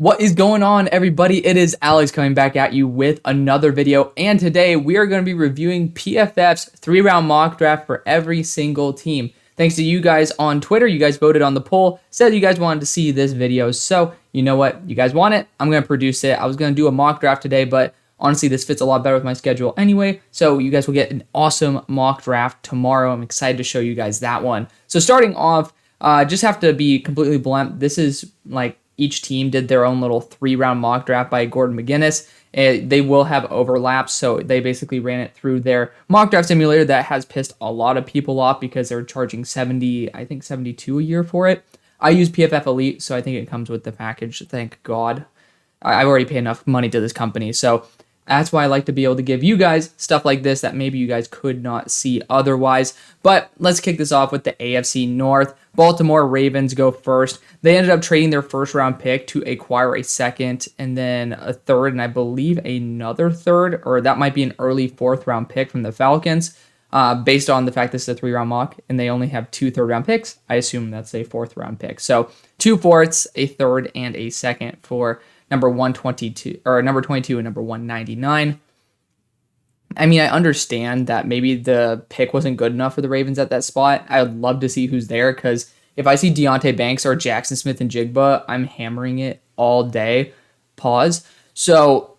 What is going on, everybody? It is Alex coming back at you with another video, and today we are going to be reviewing PFF's 3-round mock draft for every single team. Thanks to you guys on Twitter. You guys voted on the poll, said you guys wanted to see this video, so you know what? You guys want it. I'm going to produce it. I was going to do a mock draft today, but honestly, this fits a lot better with my schedule anyway, so you guys will get an awesome mock draft tomorrow. I'm excited to show you guys that one. So starting off, just have to be completely blunt. This is like each team did their own little 3-round mock draft by Gordon McGinnis. They will have overlaps, so they basically ran it through their mock draft simulator that has pissed a lot of people off because they're charging 70, I think 72 a year for it. I use PFF Elite, so I think it comes with the package. Thank God. I've already paid enough money to this company, so that's why I like to be able to give you guys stuff like this that maybe you guys could not see otherwise. But let's kick this off with the AFC North. Baltimore Ravens go first. They ended up trading their first-round pick to acquire a second and then a third, and I believe another third, or that might be an early fourth-round pick from the Falcons, based on the fact this is a 3-round mock, and they only have 2 third-round picks. I assume that's a fourth-round pick. So 2 fourths, a third, and a second for number 122 or number 22 and number 199. I mean, I understand that maybe the pick wasn't good enough for the Ravens at that spot. I would love to see who's there, because if I see Deonte Banks or Jackson Smith and Jigba, I'm hammering it all day. Pause. So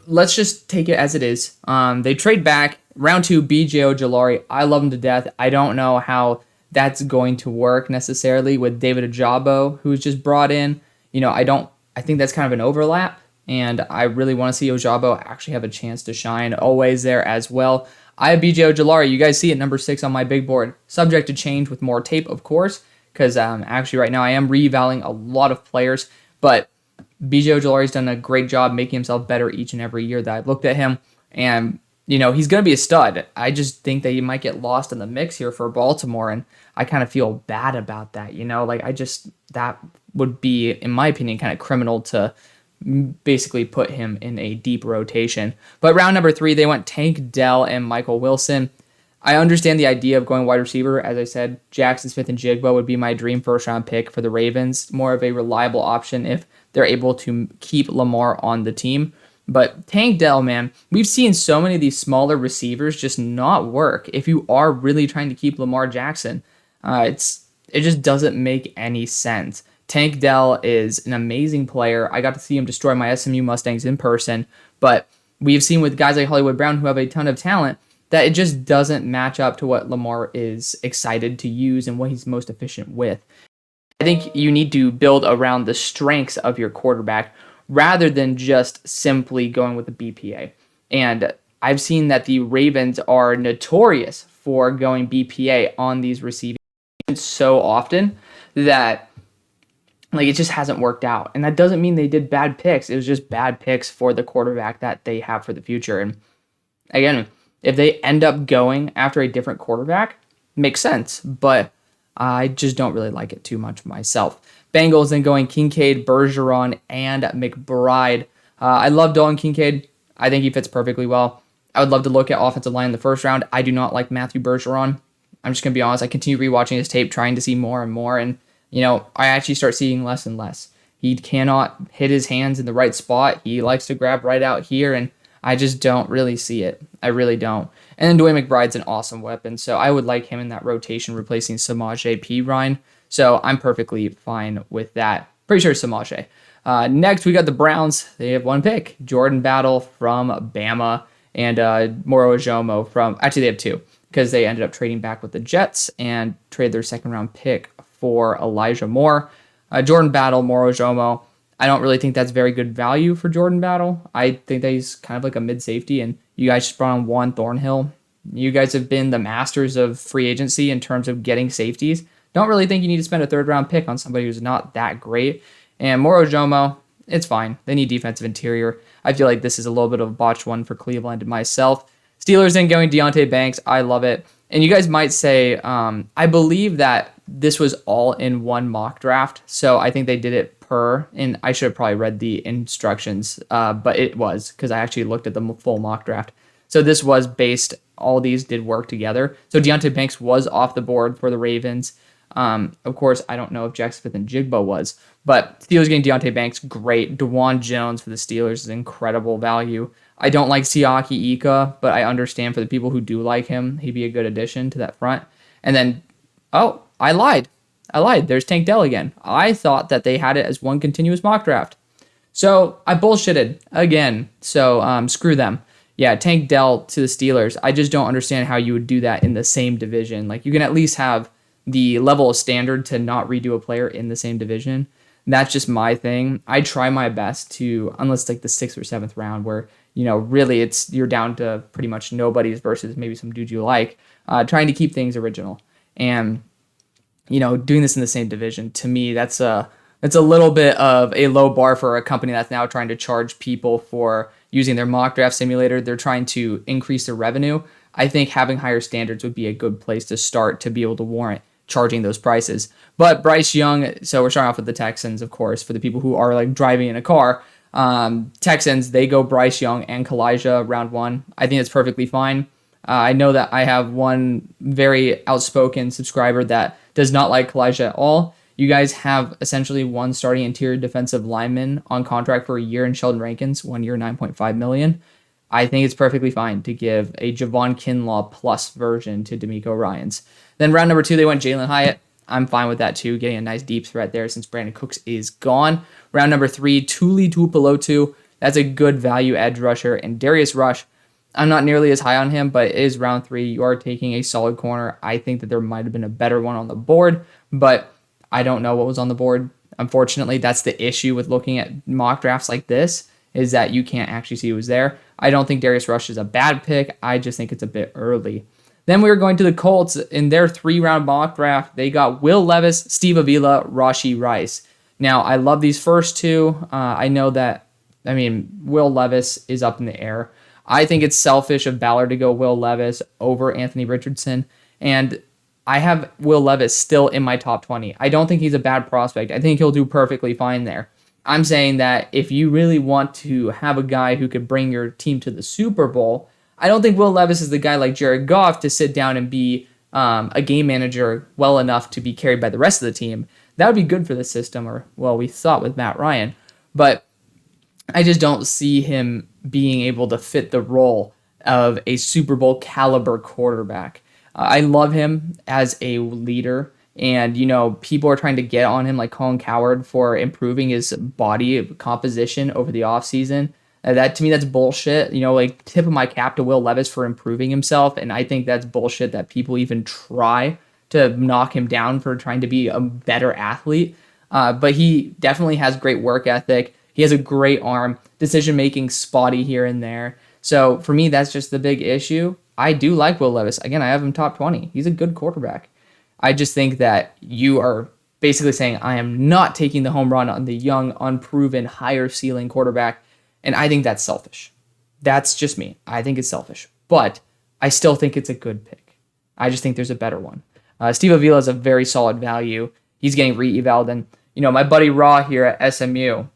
let's just take it as it is. They trade back. Round 2, BJ Ojulari. I love him to death. I don't know how that's going to work necessarily with David Ojabo, who's just brought in. I think that's kind of an overlap, and I really want to see Ojabo actually have a chance to shine. Always there as well. I have BJ Ojulari. You guys see it, number 6 on my big board. Subject to change with more tape, of course, because actually right now I am revaluing a lot of players, but BJ Ojulari's done a great job making himself better each and every year that I've looked at him, and he's going to be a stud. I just think that he might get lost in the mix here for Baltimore, and I kind of feel bad about that, that would be, in my opinion, kind of criminal to basically put him in a deep rotation. But round number 3, they went Tank Dell and Michael Wilson. I understand the idea of going wide receiver. As I said, Jackson Smith and Jigba would be my dream first-round pick for the Ravens. More of a reliable option if they're able to keep Lamar on the team. But Tank Dell, man, we've seen so many of these smaller receivers just not work if you are really trying to keep Lamar Jackson. It just doesn't make any sense. Tank Dell is an amazing player. I got to see him destroy my SMU Mustangs in person, but we've seen with guys like Hollywood Brown who have a ton of talent that it just doesn't match up to what Lamar is excited to use and what he's most efficient with. I think you need to build around the strengths of your quarterback rather than just simply going with the BPA. And I've seen that the Ravens are notorious for going BPA on these receiving so often that it just hasn't worked out. And that doesn't mean they did bad picks. It was just bad picks for the quarterback that they have for the future. And again, if they end up going after a different quarterback, makes sense. But I just don't really like it too much myself. Bengals then going Kincaid, Bergeron, and McBride. I love Dalton Kincaid. I think he fits perfectly well. I would love to look at offensive line in the first round. I do not like Matthew Bergeron. I'm just going to be honest. I continue rewatching his tape, trying to see more and more. And I actually start seeing less and less. He cannot hit his hands in the right spot. He likes to grab right out here, and I just don't really see it. I really don't. And then Dwayne McBride's an awesome weapon, so I would like him in that rotation replacing Samaje Perine. So I'm perfectly fine with that. Pretty sure Samaje. Next, we got the Browns. They have 1 pick. Jordan Battle from Bama and Moro Ojomo from... Actually, they have 2 because they ended up trading back with the Jets and traded their second-round pick for Elijah Moore. Jordan Battle, Moro Ojomo. I don't really think that's very good value for Jordan Battle. I think that he's kind of like a mid-safety, and you guys just brought on Juan Thornhill. You guys have been the masters of free agency in terms of getting safeties. Don't really think you need to spend a third-round pick on somebody who's not that great. And Moro Ojomo, it's fine. They need defensive interior. I feel like this is a little bit of a botched one for Cleveland and myself. Steelers then going Deonte Banks. I love it. And you guys might say, I believe that this was all in one mock draft. So I think they did it per, and I should have probably read the instructions, but it was because I actually looked at the full mock draft. So this was based, all these did work together. So Deonte Banks was off the board for the Ravens. Of course, I don't know if Jackson Smith and Jigba was, but Steelers getting Deontay Banks, great. DeJuan Jones for the Steelers is incredible value. I don't like Siaki Ika, but I understand for the people who do like him, he'd be a good addition to that front. And then, oh, I lied. There's Tank Dell again. I thought that they had it as one continuous mock draft. So I bullshitted again. So screw them. Yeah, Tank Dell to the Steelers. I just don't understand how you would do that in the same division. Like, you can at least have the level of standard to not redo a player in the same division. That's just my thing. I try my best to, unless like the 6th or 7th round where, really you're down to pretty much nobody's versus maybe some dudes you like, trying to keep things original. And, doing this in the same division, to me, that's a little bit of a low bar for a company that's now trying to charge people for using their mock draft simulator. They're trying to increase their revenue. I think having higher standards would be a good place to start to be able to warrant charging those prices. But Bryce Young, so we're starting off with the Texans, of course, for the people who are like driving in a car. Texans, they go Bryce Young and Kalijah round 1. I think it's perfectly fine. I know that I have one very outspoken subscriber that does not like Kalijah at all. You guys have essentially one starting interior defensive lineman on contract for a year in Sheldon Rankins, 1 year, $9.5 million. I think it's perfectly fine to give a Javon Kinlaw plus version to D'Amico Ryans. Then round number 2, they went Jalen Hyatt. I'm fine with that too, getting a nice deep threat there since Brandon Cooks is gone. Round number 3, Tuli Tuipulotu. That's a good value edge rusher. And Darius Rush, I'm not nearly as high on him, but it is round 3. You are taking a solid corner. I think that there might have been a better one on the board, but I don't know what was on the board. Unfortunately, that's the issue with looking at mock drafts like this, is that you can't actually see who was there. I don't think Darius Rush is a bad pick. I just think it's a bit early. Then we were going to the Colts. In their 3-round mock draft, they got Will Levis, Steve Avila, Rashee Rice. Now, I love these first two. I know that, Will Levis is up in the air. I think it's selfish of Ballard to go Will Levis over Anthony Richardson. And I have Will Levis still in my top 20. I don't think he's a bad prospect. I think he'll do perfectly fine there. I'm saying that if you really want to have a guy who could bring your team to the Super Bowl, I don't think Will Levis is the guy like Jared Goff to sit down and be a game manager well enough to be carried by the rest of the team. That would be good for the system, or, well, we thought with Matt Ryan. But I just don't see him being able to fit the role of a Super Bowl caliber quarterback. I love him as a leader. And, people are trying to get on him like Colin Cowherd for improving his body composition over the offseason. That, to me, that's bullshit. Tip of my cap to Will Levis for improving himself. And I think that's bullshit that people even try to knock him down for trying to be a better athlete. But he definitely has great work ethic. He has a great arm. Decision-making spotty here and there. So for me, that's just the big issue. I do like Will Levis. Again, I have him top 20. He's a good quarterback. I just think that you are basically saying I am not taking the home run on the young, unproven, higher ceiling quarterback, and I think that's selfish. That's just me. I think it's selfish, but I still think it's a good pick. I just think there's a better one. Steve Avila is a very solid value. He's getting re-evaled, and my buddy Raw here at SMU,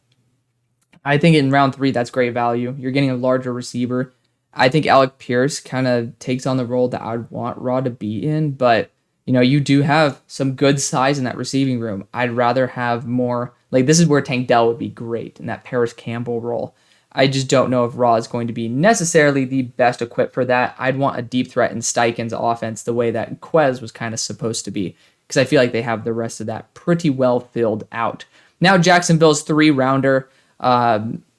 I think in round 3 that's great value. You're getting a larger receiver. I think Alec Pierce kind of takes on the role that I would want Raw to be in, but you do have some good size in that receiving room. I'd rather have more, this is where Tank Dell would be great in that Paris Campbell role. I just don't know if Raw is going to be necessarily the best equipped for that. I'd want a deep threat in Steichen's offense the way that Quez was kind of supposed to be, because I feel like they have the rest of that pretty well filled out. Now Jacksonville's 3-rounder.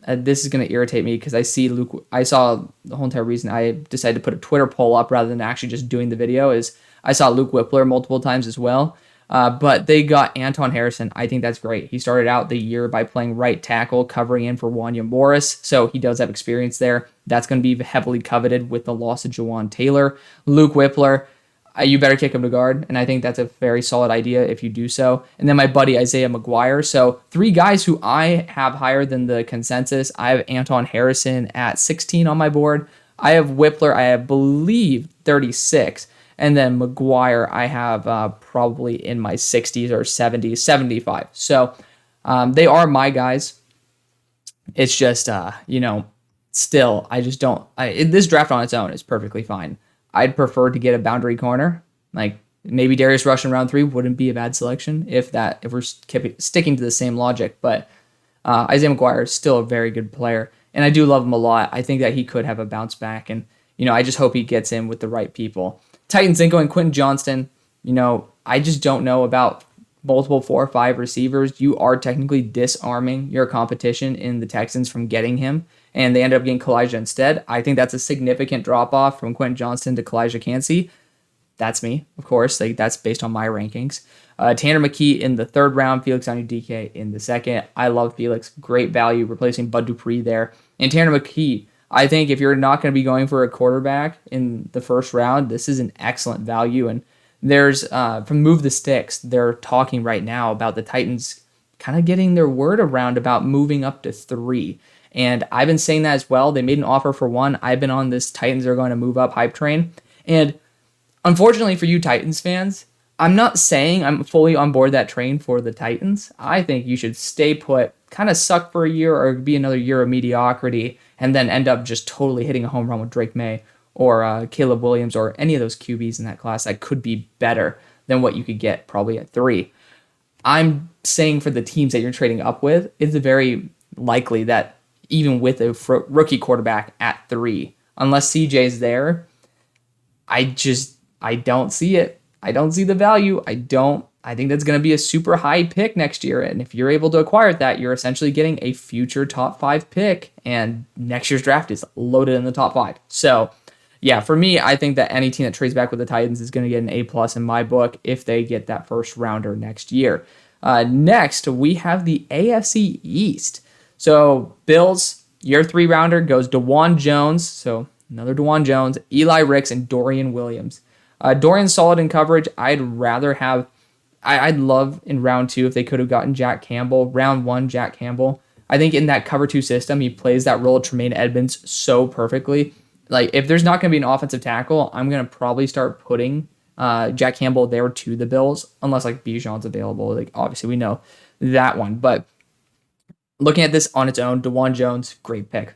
This is going to irritate me because I saw the whole entire reason I decided to put a Twitter poll up rather than actually just doing the video is I saw Luke Whippler multiple times as well. But they got Anton Harrison. I think that's great. He started out the year by playing right tackle, covering in for Wanya Morris, so he does have experience there. That's going to be heavily coveted with the loss of Jawan Taylor. Luke Whippler, you better kick him to guard, and I think that's a very solid idea if you do so. And then my buddy Isaiah McGuire. So 3 guys who I have higher than the consensus. I have Anton Harrison at 16 on my board. I have Whippler, I believe, 36. And then McGuire, I have probably in my 60s or 70s, 75. So they are my guys. It's just, still, I just don't. This draft on its own is perfectly fine. I'd prefer to get a boundary corner. Maybe Darius Rush in round 3 wouldn't be a bad selection if we're sticking to the same logic. But Isaiah McGuire is still a very good player, and I do love him a lot. I think that he could have a bounce back, and I just hope he gets in with the right people. Titans then going Quentin Johnston. I just don't know about multiple 4 or 5 receivers. You are technically disarming your competition in the Texans from getting him, and they ended up getting Kalijah instead. I think that's a significant drop off from Quentin Johnston to Kalijah Cansey. That's me, of course. That's based on my rankings. Tanner McKee in the 3rd round, Felix Anudike in the 2nd. I love Felix. Great value, replacing Bud Dupree there. And Tanner McKee, I think if you're not going to be going for a quarterback in the 1st round, this is an excellent value. And there's, from Move the Sticks, they're talking right now about the Titans kind of getting their word around about moving up to 3. And I've been saying that as well. They made an offer for 1. I've been on this Titans are going to move up hype train. And unfortunately for you Titans fans, I'm not saying I'm fully on board that train for the Titans. I think you should stay put, kind of suck for a year or be another year of mediocrity, and then end up just totally hitting a home run with Drake May or Caleb Williams or any of those QBs in that class that could be better than what you could get probably at 3. I'm saying for the teams that you're trading up with, it's very likely that even with a rookie quarterback at 3, unless CJ's there, I don't see it. I don't see the value. I think that's going to be a super high pick next year. And if you're able to acquire that, you're essentially getting a future top 5 pick. And next year's draft is loaded in the top 5. So, yeah, for me, I think that any team that trades back with the Titans is going to get an A+ in my book if they get that 1st rounder next year. Next, we have the AFC East. So, Bills, your 3 rounder goes DeJuan Jones. So, another DeJuan Jones, Eli Ricks, and Dorian Williams. Dorian's solid in coverage. I'd love in round 2 if they could have gotten Jack Campbell. Round 1, Jack Campbell. I think in that cover 2 system, he plays that role of Tremaine Edmonds so perfectly. If there's not going to be an offensive tackle, I'm going to probably start putting Jack Campbell there to the Bills, unless Bijan's available. Obviously, we know that one. But looking at this on its own, DeJuan Jones, great pick.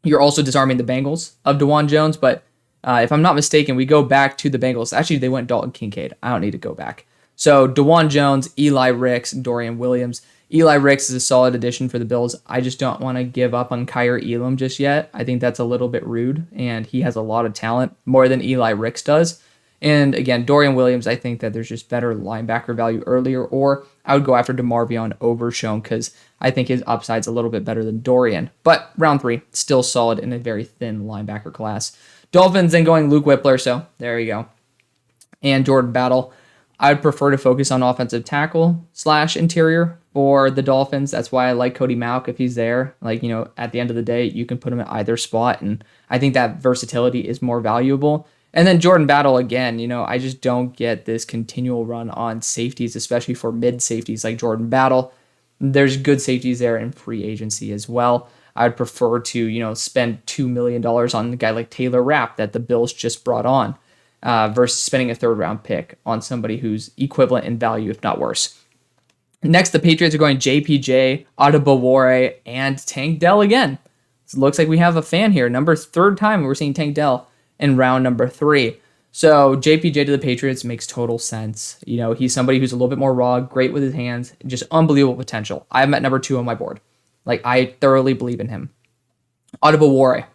You're also disarming the Bengals of DeJuan Jones, but if I'm not mistaken, we go back to the Bengals. Actually, they went Dalton Kincaid. I don't need to go back. So DeJuan Jones, Eli Ricks, and Dorian Williams. Eli Ricks is a solid addition for the Bills. I just don't want to give up on Kyer Elam just yet. I think that's a little bit rude, and he has a lot of talent, more than Eli Ricks does. And again, Dorian Williams, I think that there's just better linebacker value earlier, or I would go after DeMarvion over Schoen because I think his upside's a little bit better than Dorian. But round 3, still solid in a very thin linebacker class. Dolphins then going Luke Whippler, so there you go. And Jordan Battle. I would prefer to focus on offensive tackle / interior for the Dolphins. That's why I like Cody Mauch if he's there. At the end of the day, you can put him at either spot, and I think that versatility is more valuable. And then Jordan Battle, again, I just don't get this continual run on safeties, especially for mid safeties like Jordan Battle. There's good safeties there in free agency as well. I'd prefer to, spend $2 million on a guy like Taylor Rapp that the Bills just brought on versus spending a 3rd round pick on somebody who's equivalent in value, if not worse. Next, the Patriots are going JPJ, Adebawore, and Tank Dell again. It looks like we have a fan here. 3rd time we're seeing Tank Dell in round number 3. So JPJ to the Patriots makes total sense. He's somebody who's a little bit more raw, great with his hands, just unbelievable potential. I have him at number 2 on my board. I thoroughly believe in him. Adebawore,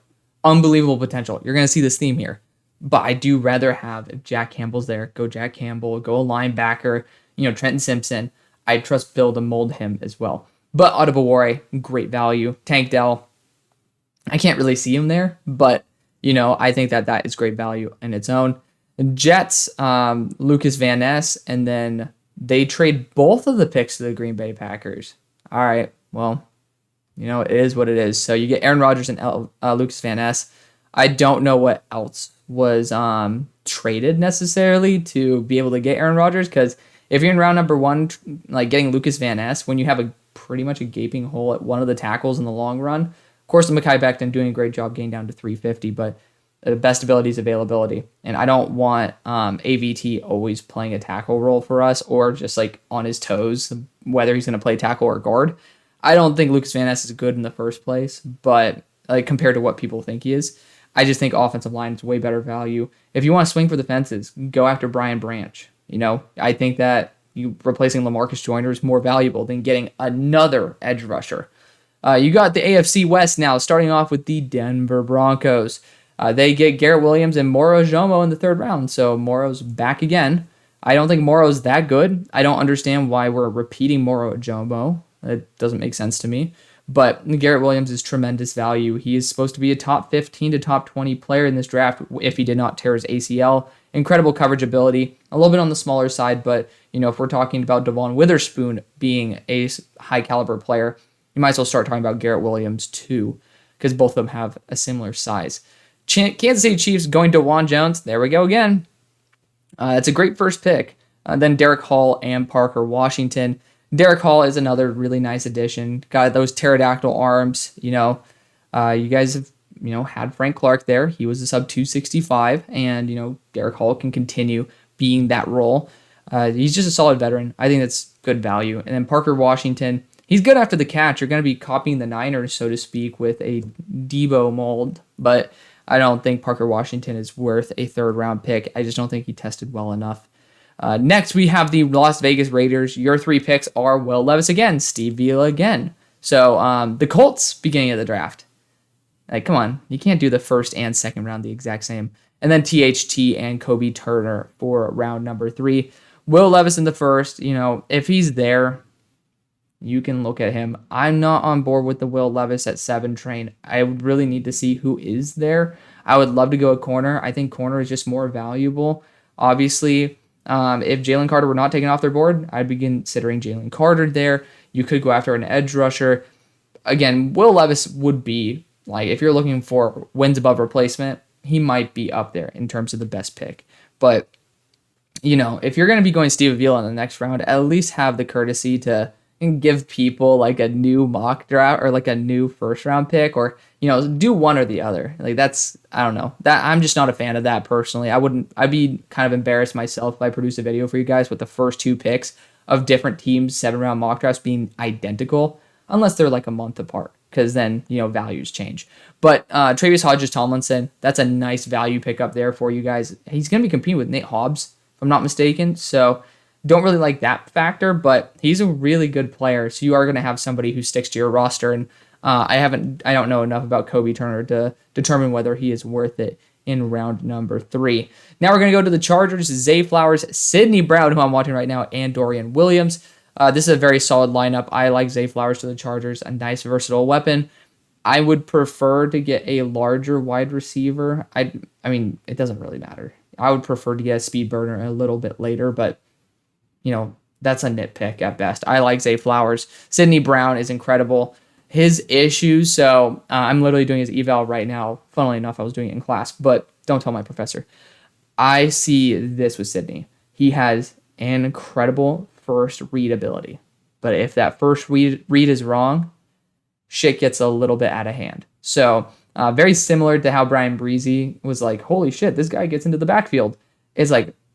unbelievable potential. You're going to see this theme here. But I do rather have, if Jack Campbell's there, go Jack Campbell, go a linebacker, Trenton Simpson. I trust Bill to mold him as well. But Adebawore, great value. Tank Dell, I can't really see him there, but, I think that is great value in its own. Jets, Lucas Van Ness, and then they trade both of the picks to the Green Bay Packers. All right, well, it is what it is. So you get Aaron Rodgers and Lucas Van Ness. I don't know what else was traded necessarily to be able to get Aaron Rodgers, because if you're in round number 1, getting Lucas Van Ness when you have pretty much a gaping hole at one of the tackles in the long run. Of course, Mekhi Becton doing a great job getting down to 350, but the best ability is availability. And I don't want AVT always playing a tackle role for us or just on his toes, whether he's going to play tackle or guard. I don't think Lucas Van Ness is good in the first place, but compared to what people think he is, I just think offensive line is way better value. If you want to swing for the fences, go after Brian Branch. I think that you replacing LaMarcus Joyner is more valuable than getting another edge rusher. You got the AFC West now, starting off with the Denver Broncos. They get Garrett Williams and Moro Ojomo in the third round, so Moro's back again. I don't think Moro's that good. I don't understand why we're repeating Moro Ojomo. It doesn't make sense to me. But Garrett Williams is tremendous value. He is supposed to be a top 15 to top 20 player in this draft if he did not tear his ACL. Incredible coverage ability, a little bit on the smaller side, but if we're talking about Devon Witherspoon being a high caliber player, you might as well start talking about Garrett Williams too, because both of them have a similar size. Kansas City Chiefs going to Juwan Jones. There we go again. It's a great first pick. Then Derek Hall and Parker Washington. Derek Hall is another really nice addition. Got those pterodactyl arms. You guys have had Frank Clark there. He was a sub 265, and Derek Hall can continue being that role. He's just a solid veteran. I think that's good value. And then Parker Washington, he's good after the catch. You're going to be copying the Niners, so to speak, with a Debo mold, but I don't think Parker Washington is worth a third-round pick. I just don't think he tested well enough. Next, we have the Las Vegas Raiders. Your three picks are Will Levis again, Steve Vila again. So the Colts, beginning of the draft. Come on, you can't do the first and second round the exact same. And then THT and Kobe Turner for round number 3. Will Levis in the first. If he's there, you can look at him. I'm not on board with the Will Levis at 7 train. I would really need to see who is there. I would love to go a corner. I think corner is just more valuable. Obviously, if Jalen Carter were not taken off their board, I'd be considering Jalen Carter there. You could go after an edge rusher. Again, Will Levis would be, if you're looking for wins above replacement, he might be up there in terms of the best pick. But, if you're going to be going Steve Avila in the next round, at least have the courtesy to give people a new mock draft or a new first round pick, or do one or the other. I don't know, that I'm just not a fan of that personally. I'd be kind of embarrassed myself if I produce a video for you guys with the first 2 picks of different teams 7-round mock drafts being identical, unless they're a month apart, because then values change. But Travis Hodges-Tomlinson, that's a nice value pickup there for you guys. He's going to be competing with Nate Hobbs, if I'm not mistaken, so don't really like that factor, but he's a really good player. So you are going to have somebody who sticks to your roster. And I don't know enough about Kobe Turner to determine whether he is worth it in round number 3. Now we're going to go to the Chargers. Zay Flowers, Sidney Brown, who I'm watching right now, and Dorian Williams. This is a very solid lineup. I like Zay Flowers to the Chargers, a nice versatile weapon. I would prefer to get a larger wide receiver. I mean, it doesn't really matter. I would prefer to get a speed burner a little bit later, but that's a nitpick at best. I like Zay Flowers. Sidney Brown is incredible. His issues, so I'm literally doing his eval right now. Funnily enough, I was doing it in class, but don't tell my professor. I see this with Sidney. He has an incredible first read ability, but if that first read is wrong, shit gets a little bit out of hand. So very similar to how Brian Breezy was holy shit, this guy gets into the backfield. It's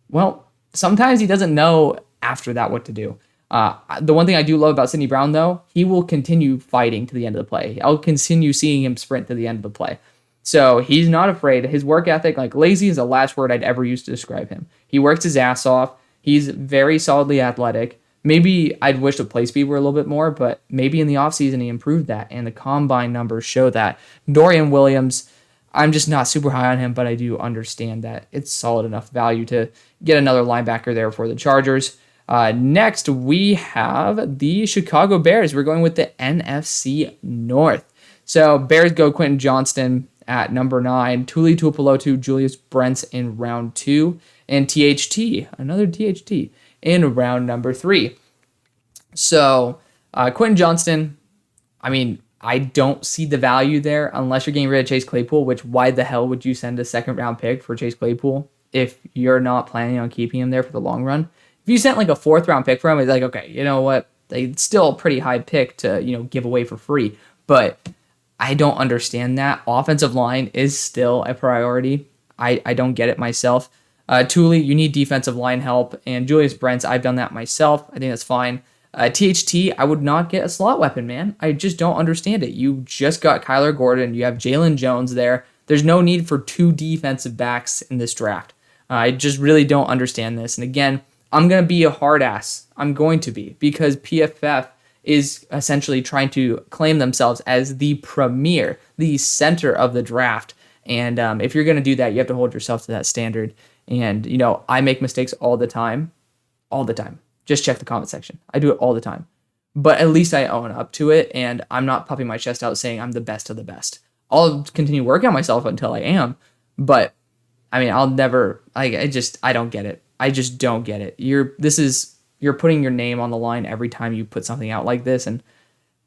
well, sometimes he doesn't know after that what to do. The one thing I do love about Sidney Brown, though, he will continue fighting to the end of the play. I'll continue seeing him sprint to the end of the play. So he's not afraid. His work ethic, lazy is the last word I'd ever use to describe him. He works his ass off. He's very solidly athletic. Maybe I'd wish the play speed were a little bit more, but maybe in the offseason he improved that, and the combine numbers show that. Dorian Williams, I'm just not super high on him, but I do understand that it's solid enough value to get another linebacker there for the Chargers. Next, we have the Chicago Bears. We're going with the NFC North. So Bears go Quentin Johnston at number 9, Tuli Tuipulotu, Julius Brents in round 2, and THT, another THT, in round number 3. So Quentin Johnston, I don't see the value there unless you're getting rid of Chase Claypool, which why the hell would you send a second-round pick for Chase Claypool if you're not planning on keeping him there for the long run? If you sent a 4th-round pick for him, it's okay, you know what? It's still a pretty high pick to, give away for free. But I don't understand that. Offensive line is still a priority. I don't get it myself. Tuli, you need defensive line help. And Julius Brents, I've done that myself. I think that's fine. THT, I would not get a slot weapon, man. I just don't understand it. You just got Kyler Gordon. You have Jalen Jones there. There's no need for 2 defensive backs in this draft. I just really don't understand this. And again, I'm going to be a hard ass. I'm going to be, because PFF is essentially trying to claim themselves as the premier, the center of the draft. And if you're going to do that, you have to hold yourself to that standard. And, I make mistakes all the time. All the time. Just check the comment section. I do it all the time. But at least I own up to it, and I'm not puffing my chest out saying I'm the best of the best. I'll continue working on myself until I am. But, I'll never, I don't get it. I just don't get it. You're putting your name on the line every time you put something out like this, and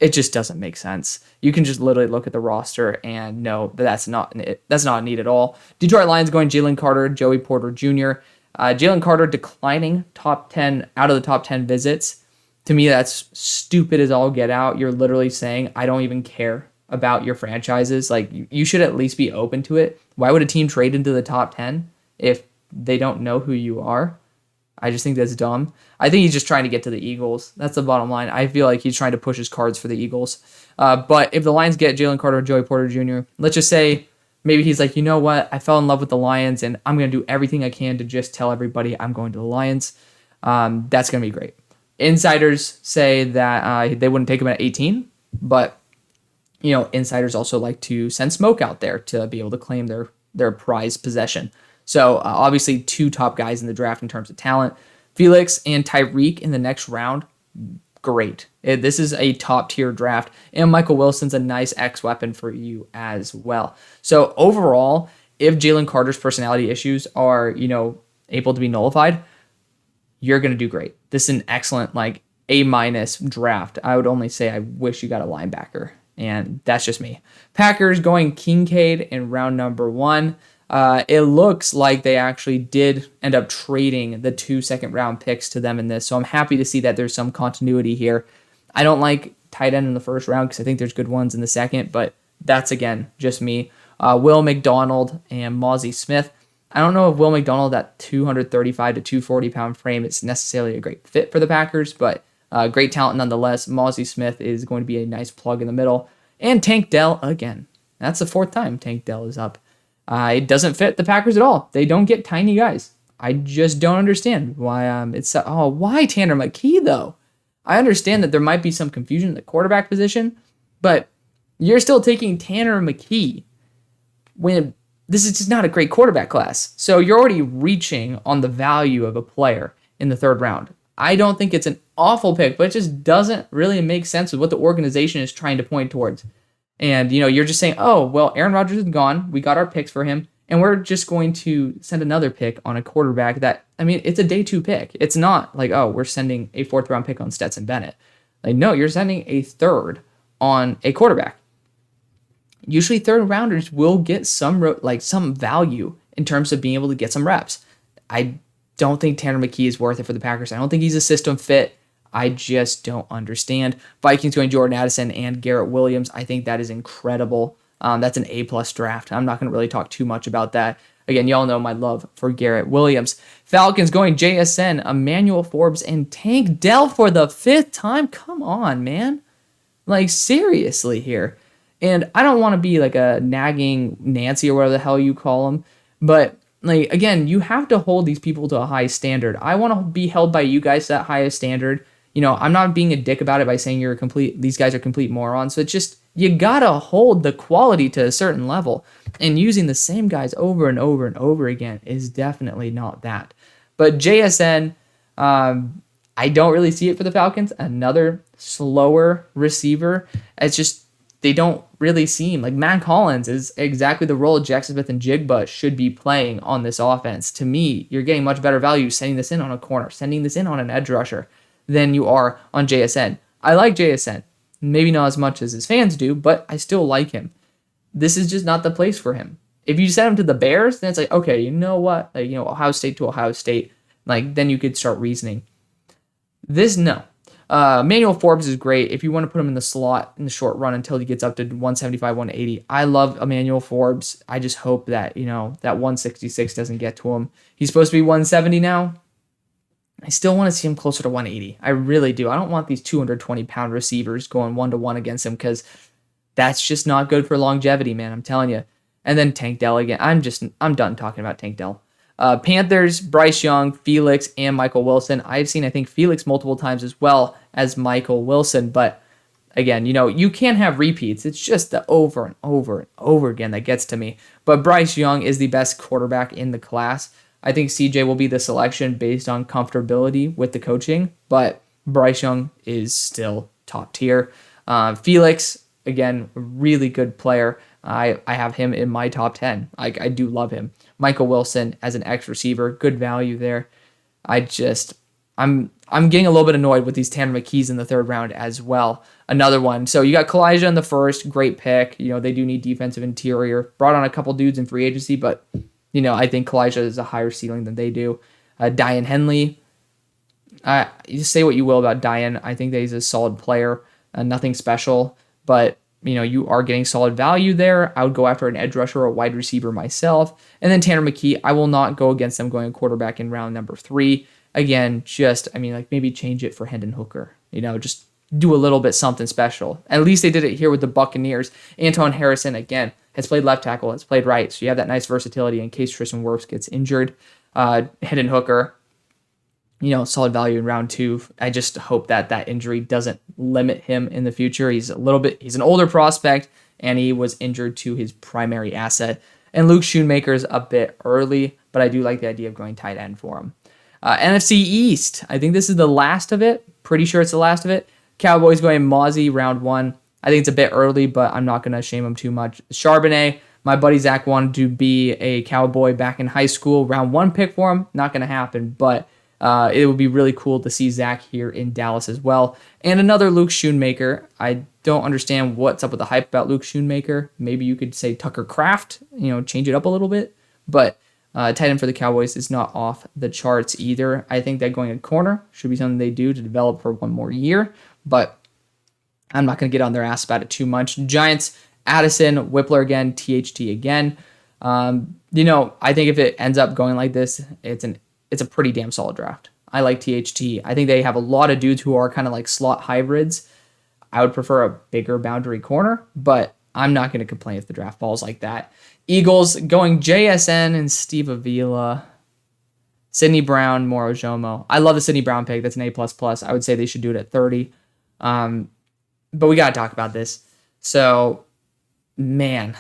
it just doesn't make sense. You can just literally look at the roster and know that that's not a need at all. Detroit Lions going Jalen Carter, Joey Porter Jr. Jalen Carter declining top 10 out of the top 10 visits. To me, that's stupid as all get out. You're literally saying, I don't even care about your franchises. Like, you should at least be open to it. Why would a team trade into the top 10 if they don't know who you are? I just think that's dumb. I think he's just trying to get to the Eagles. That's the bottom line. I feel like he's trying to push his cards for the Eagles. But if the Lions get Jalen Carter or Joey Porter Jr., let's just say maybe he's like, you know what? I fell in love with the Lions, and I'm going to do everything I can to just tell everybody I'm going to the Lions. That's going to be great. Insiders say that they wouldn't take him at 18, but insiders also like to send smoke out there to be able to claim their prized possession. So obviously 2 top guys in the draft in terms of talent. Felix and Tyreek in the next round, great. This is a top tier draft, and Michael Wilson's a nice X weapon for you as well. So overall, if Jalen Carter's personality issues are, able to be nullified, you're going to do great. This is an excellent, A- draft. I would only say I wish you got a linebacker, and that's just me. Packers going Kincaid in round number 1. It looks like they actually did end up trading the 2 second-round picks to them in this, so I'm happy to see that there's some continuity here. I don't like tight end in the first round because I think there's good ones in the second, but that's, again, just me. Will McDonald and Mozzie Smith. I don't know if Will McDonald, that 235 to 240-pound frame, is necessarily a great fit for the Packers, but great talent nonetheless. Mozzie Smith is going to be a nice plug in the middle. And Tank Dell, again. That's the 4th time Tank Dell is up. It doesn't fit the Packers at all. They don't get tiny guys. I just don't understand why why Tanner McKee, though? I understand that there might be some confusion in the quarterback position, but you're still taking Tanner McKee when this is just not a great quarterback class. So you're already reaching on the value of a player in the 3rd round. I don't think it's an awful pick, but it just doesn't really make sense with what the organization is trying to point towards. And, you're just saying, oh, well, Aaron Rodgers is gone. We got our picks for him. And we're just going to send another pick on a quarterback that, it's a day 2 pick. It's not like, oh, we're sending a 4th round pick on Stetson Bennett. No, you're sending a 3rd on a quarterback. Usually 3rd rounders will get some value in terms of being able to get some reps. I don't think Tanner McKee is worth it for the Packers. I don't think he's a system fit. I just don't understand. Vikings going Jordan Addison and Garrett Williams. I think that is incredible. That's an A+ draft. I'm not going to really talk too much about that. Again, y'all know my love for Garrett Williams. Falcons going JSN, Emmanuel Forbes, and Tank Dell for the 5th time. Come on, man. Seriously here. And I don't want to be like a nagging Nancy or whatever the hell you call them, but again, you have to hold these people to a high standard. I want to be held by you guys to that highest standard. I'm not being a dick about it by saying these guys are complete morons. So it's just, you gotta hold the quality to a certain level. And using the same guys over and over and over again is definitely not that. But JSN, I don't really see it for the Falcons. Another slower receiver. It's just, they don't really seem like Matt Collins is exactly the role Jackson Smith and Jigba should be playing on this offense. To me, you're getting much better value sending this in on a corner, sending this in on an edge rusher than you are on JSN. I like JSN. Maybe not as much as his fans do, but I still like him. This is just not the place for him. If you send him to the Bears, then it's like, okay, you know what? Ohio State to Ohio State. Then you could start reasoning. No. Emmanuel Forbes is great if you want to put him in the slot in the short run until he gets up to 175, 180. I love Emmanuel Forbes. I just hope that, that 166 doesn't get to him. He's supposed to be 170 now. I still want to see him closer to 180. I really do. I don't want these 220-pound receivers going 1-to-1 against him because that's just not good for longevity, man. I'm telling you. And then Tank Dell again. I'm done talking about Tank Dell. Panthers, Bryce Young, Felix, and Michael Wilson. I've seen, I think, Felix multiple times as well as Michael Wilson, but again, you can't have repeats. It's just the over and over and over again that gets to me. But Bryce Young is the best quarterback in the class. I think CJ will be the selection based on comfortability with the coaching, but Bryce Young is still top tier. Felix, again, really good player. I have him in my top 10. I do love him. Michael Wilson as an X receiver, good value there. I'm getting a little bit annoyed with these Tanner McKees in the third round as well. Another one. So you got Kalijah in the first, great pick. They do need defensive interior. Brought on a couple dudes in free agency, but I think Kalijah is a higher ceiling than they do. Dian Henley. You say what you will about Dian. I think that he's a solid player. Nothing special, but you are getting solid value there. I would go after an edge rusher or a wide receiver myself. And then Tanner McKee, I will not go against them going quarterback in round number 3. Again, maybe change it for Hendon Hooker. Just do a little bit something special. At least they did it here with the Buccaneers. Anton Harrison, again, has played left tackle, has played right. So you have that nice versatility in case Tristan Wirfs gets injured. Hendon Hooker, solid value in round 2. I just hope that injury doesn't limit him in the future. He's an older prospect, and he was injured to his primary asset. And Luke Schoonmaker's a bit early, but I do like the idea of going tight end for him. NFC East, I think this is the last of it. Pretty sure it's the last of it. Cowboys going Mozzie, round 1. I think it's a bit early, but I'm not going to shame him too much. Charbonnet, my buddy Zach wanted to be a Cowboy back in high school. Round 1 pick for him, not going to happen, but it would be really cool to see Zach here in Dallas as well. And another Luke Schoonmaker. I don't understand what's up with the hype about Luke Schoonmaker. Maybe you could say Tucker Kraft, change it up a little bit. But tight end for the Cowboys is not off the charts either. I think that going at corner should be something they do to develop for one more year. But I'm not going to get on their ass about it too much. Giants, Addison, Whippler again, THT again. I think if it ends up going like this, it's a pretty damn solid draft. I like THT. I think they have a lot of dudes who are kind of like slot hybrids. I would prefer a bigger boundary corner, but I'm not going to complain if the draft falls like that. Eagles going JSN and Steve Avila. Sidney Brown, Moro Jomo. I love the Sidney Brown pick. That's an A++. I would say they should do it at 30. But we got to talk about this. So, man.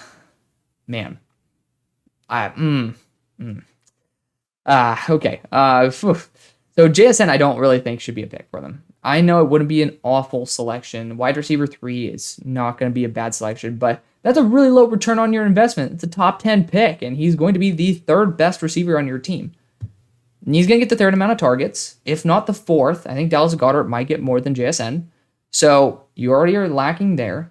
Okay. So JSN, I don't really think should be a pick for them. I know it wouldn't be an awful selection. Wide receiver 3 is not going to be a bad selection, but that's a really low return on your investment. It's a top 10 pick, and he's going to be the 3rd best receiver on your team. And he's going to get the 3rd amount of targets, if not the 4th. I think Dallas Goedert might get more than JSN. So you already are lacking there.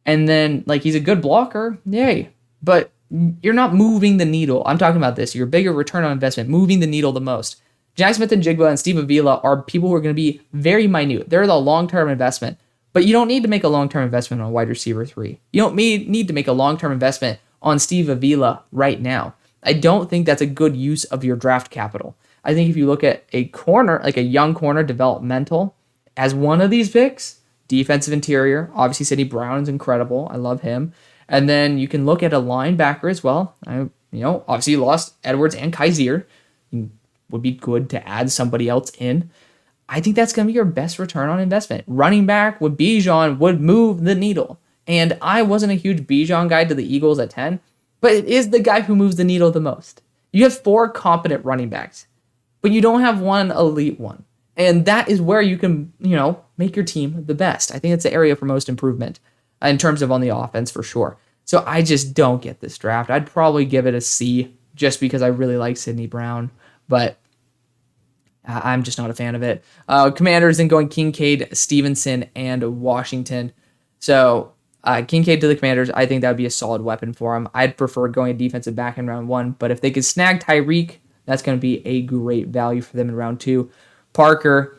And then, he's a good blocker. Yay. But you're not moving the needle. I'm talking about this. Your bigger return on investment, moving the needle the most. Jack Smith and Jigba and Steve Avila are people who are going to be very minute. They're the long-term investment. But you don't need to make a long-term investment on wide receiver 3. You don't need to make a long-term investment on Steve Avila right now. I don't think that's a good use of your draft capital. I think if you look at a corner, like a young corner developmental, as one of these picks, defensive interior, obviously Sidney Brown is incredible. I love him. And then you can look at a linebacker as well. Obviously you lost Edwards and Kaiser. Would be good to add somebody else in. I think that's going to be your best return on investment. Running back with Bijan would move the needle. And I wasn't a huge Bijan guy to the Eagles at 10, but it is the guy who moves the needle the most. You have 4 competent running backs, but you don't have one elite one. And that is where you can, make your team the best. I think it's the area for most improvement in terms of on the offense for sure. So I just don't get this draft. I'd probably give it a C just because I really like Sidney Brown, but I'm just not a fan of it. Commanders then going Kincaid, Stevenson, and Washington. So Kincaid to the Commanders, I think that would be a solid weapon for him. I'd prefer going a defensive back in round 1, but if they could snag Tyreek, that's going to be a great value for them in round 2. Parker,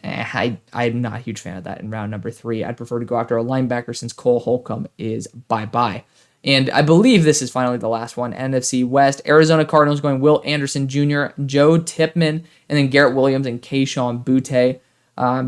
I'm not a huge fan of that in round number 3. I'd prefer to go after a linebacker since Cole Holcomb is bye-bye. And I believe this is finally the last one. NFC West, Arizona Cardinals going Will Anderson Jr., Joe Tipman, and then Garrett Williams and Kayshon Boutte.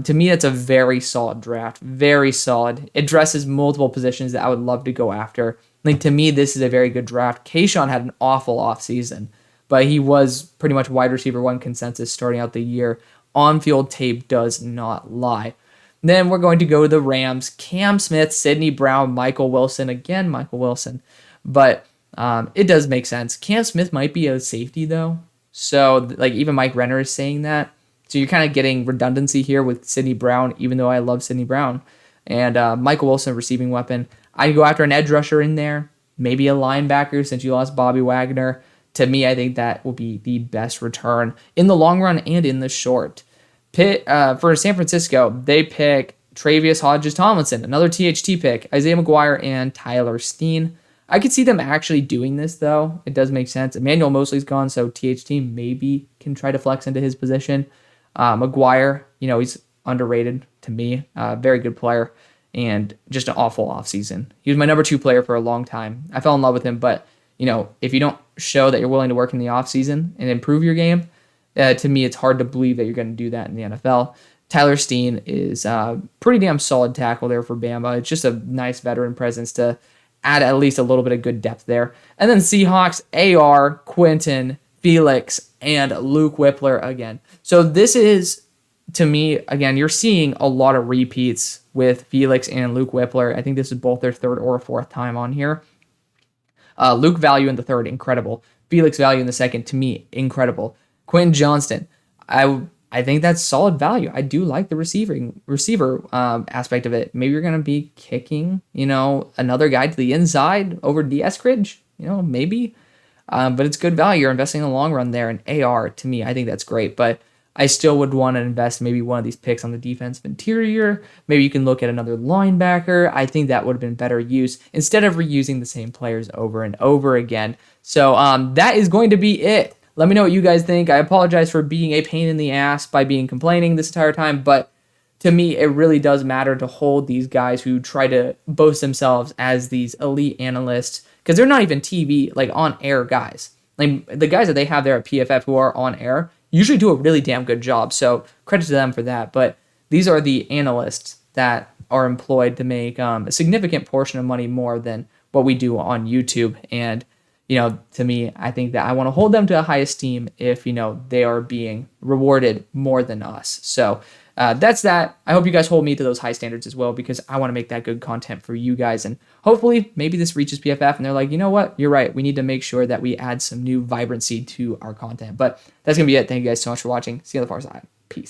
To me, it's a very solid draft. Very solid. It addresses multiple positions that I would love to go after. To me, this is a very good draft. Kayshon had an awful offseason, but he was pretty much wide receiver 1 consensus starting out the year. On-field tape does not lie. Then we're going to go to the Rams. Cam Smith, Sidney Brown, Michael Wilson. Again, Michael Wilson. But it does make sense. Cam Smith might be a safety, though. So, like, even Mike Renner is saying that. So you're kind of getting redundancy here with Sidney Brown, even though I love Sidney Brown. And Michael Wilson, receiving weapon. I'd go after an edge rusher in there. Maybe a linebacker since you lost Bobby Wagner. To me, I think that will be the best return in the long run and in the short. For San Francisco, they pick Travius Hodges-Tomlinson, another THT pick, Isaiah McGuire, and Tyler Steen. I could see them actually doing this, though. It does make sense. Emmanuel Mosley's gone, so THT maybe can try to flex into his position. McGuire, he's underrated to me. Very good player, and just an awful offseason. He was my number 2 player for a long time. I fell in love with him, but if you don't show that you're willing to work in the offseason and improve your game, to me, it's hard to believe that you're going to do that in the NFL. Tyler Steen is a pretty damn solid tackle there for Bama. It's just a nice veteran presence to add at least a little bit of good depth there. And then Seahawks, AR, Quentin, Felix, and Luke Whippler again. So this is, to me, again, you're seeing a lot of repeats with Felix and Luke Whippler. I think this is both their 3rd or 4th time on here. Luke value in the 3rd, incredible. Felix value in the 2nd, to me, incredible. Quentin Johnston, I think that's solid value. I do like the receiver aspect of it. Maybe you're going to be kicking, another guy to the inside over D. Eskridge, maybe. But it's good value. You're investing in the long run there. And AR, to me, I think that's great. But I still would want to invest maybe one of these picks on the defensive interior. Maybe you can look at another linebacker. I think that would have been better use instead of reusing the same players over and over again. So that is going to be it. Let me know what you guys think. I apologize for being a pain in the ass by being complaining this entire time, but to me, it really does matter to hold these guys who try to boast themselves as these elite analysts, because they're not even TV, like on-air guys. Like the guys that they have there at PFF who are on air usually do a really damn good job, so credit to them for that. But these are the analysts that are employed to make a significant portion of money more than what we do on YouTube, and to me, I think that I want to hold them to a high esteem if, they are being rewarded more than us. So that's that. I hope you guys hold me to those high standards as well, because I want to make that good content for you guys. And hopefully maybe this reaches PFF and they're like, you know what? You're right. We need to make sure that we add some new vibrancy to our content. But that's going to be it. Thank you guys so much for watching. See you on the far side. Peace.